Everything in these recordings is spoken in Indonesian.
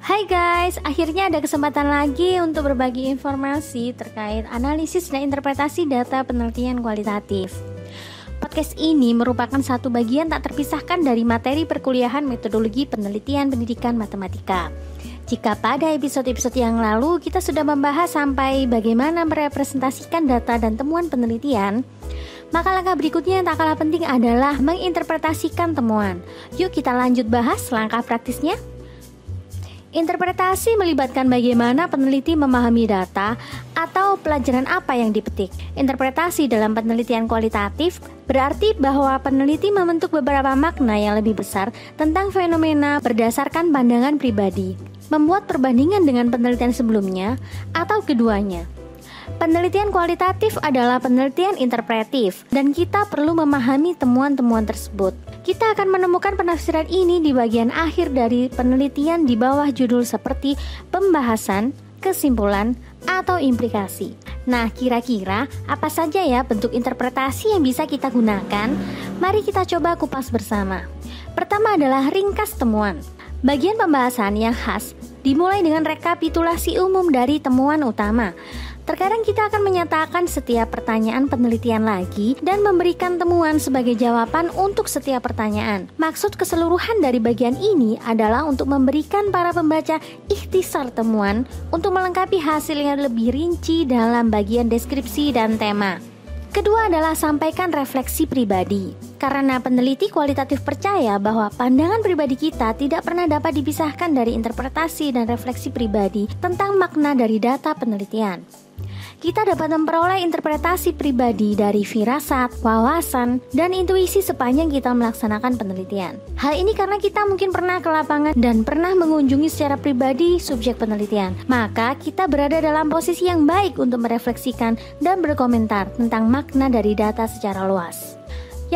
Hai guys, akhirnya ada kesempatan lagi untuk berbagi informasi terkait analisis dan interpretasi data penelitian kualitatif. Podcast ini merupakan satu bagian tak terpisahkan dari materi perkuliahan metodologi penelitian pendidikan matematika. Jika pada episode-episode yang lalu kita sudah membahas sampai bagaimana merepresentasikan data dan temuan penelitian, maka langkah berikutnya yang tak kalah penting adalah menginterpretasikan temuan. Yuk kita lanjut bahas langkah praktisnya. Interpretasi melibatkan bagaimana peneliti memahami data atau pelajaran apa yang dipetik. Interpretasi dalam penelitian kualitatif berarti bahwa peneliti membentuk beberapa makna yang lebih besar tentang fenomena berdasarkan pandangan pribadi, membuat perbandingan dengan penelitian sebelumnya, atau keduanya. Penelitian kualitatif adalah penelitian interpretif, dan kita perlu memahami temuan-temuan tersebut. Kita akan menemukan penafsiran ini di bagian akhir dari penelitian di bawah judul seperti pembahasan, kesimpulan, atau implikasi. Nah, kira-kira apa saja ya bentuk interpretasi yang bisa kita gunakan? Mari kita coba kupas bersama. Pertama adalah ringkas temuan. Bagian pembahasan yang khas dimulai dengan rekapitulasi umum dari temuan utama. Terkadang kita akan menyatakan setiap pertanyaan penelitian lagi dan memberikan temuan sebagai jawaban untuk setiap pertanyaan. Maksud keseluruhan dari bagian ini adalah untuk memberikan para pembaca ikhtisar temuan untuk melengkapi hasil yang lebih rinci dalam bagian deskripsi dan tema. Kedua adalah sampaikan refleksi pribadi. Karena peneliti kualitatif percaya bahwa pandangan pribadi kita tidak pernah dapat dipisahkan dari interpretasi dan refleksi pribadi tentang makna dari data penelitian. Kita dapat memperoleh interpretasi pribadi dari firasat, wawasan, dan intuisi sepanjang kita melaksanakan penelitian. Hal ini karena kita mungkin pernah ke lapangan dan pernah mengunjungi secara pribadi subjek penelitian. Maka kita berada dalam posisi yang baik untuk merefleksikan dan berkomentar tentang makna dari data secara luas.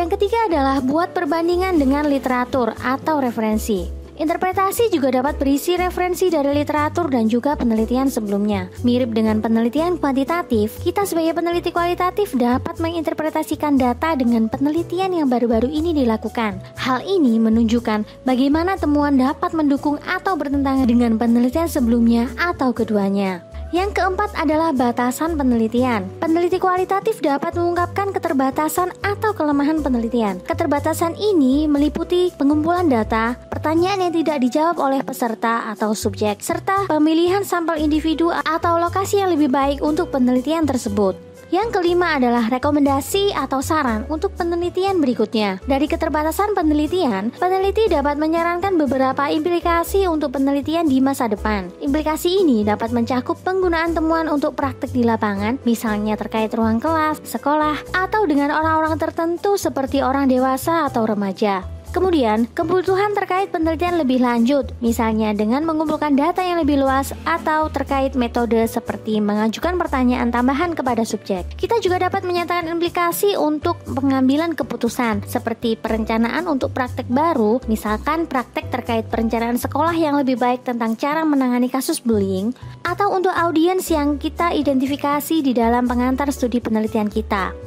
Yang ketiga adalah buat perbandingan dengan literatur atau referensi. Interpretasi juga dapat berisi referensi dari literatur dan juga penelitian sebelumnya. Mirip dengan penelitian kuantitatif, kita sebagai peneliti kualitatif dapat menginterpretasikan data dengan penelitian yang baru-baru ini dilakukan. Hal ini menunjukkan bagaimana temuan dapat mendukung atau bertentangan dengan penelitian sebelumnya atau keduanya. Yang keempat adalah batasan penelitian. Peneliti kualitatif dapat mengungkapkan keterbatasan atau kelemahan penelitian. Keterbatasan ini meliputi pengumpulan data, pertanyaan yang tidak dijawab oleh peserta atau subjek, serta pemilihan sampel individu atau lokasi yang lebih baik untuk penelitian tersebut. Yang kelima adalah rekomendasi atau saran untuk penelitian berikutnya. Dari keterbatasan penelitian, peneliti dapat menyarankan beberapa implikasi untuk penelitian di masa depan. Implikasi ini dapat mencakup penggunaan temuan untuk praktik di lapangan, misalnya terkait ruang kelas, sekolah, atau dengan orang-orang tertentu seperti orang dewasa atau remaja. Kemudian, kebutuhan terkait penelitian lebih lanjut, misalnya dengan mengumpulkan data yang lebih luas atau terkait metode seperti mengajukan pertanyaan tambahan kepada subjek. Kita juga dapat menyatakan implikasi untuk pengambilan keputusan, seperti perencanaan untuk praktek baru, misalkan praktek terkait perencanaan sekolah yang lebih baik tentang cara menangani kasus bullying, atau untuk audiens yang kita identifikasi di dalam pengantar studi penelitian kita.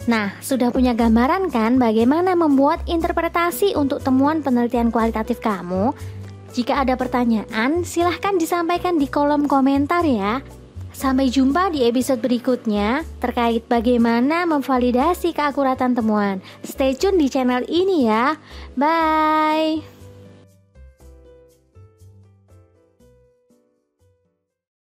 Nah, sudah punya gambaran kan bagaimana membuat interpretasi untuk temuan penelitian kualitatif kamu? Jika ada pertanyaan, silahkan disampaikan di kolom komentar ya. Sampai jumpa di episode berikutnya terkait bagaimana memvalidasi keakuratan temuan. Stay tune di channel ini ya. Bye!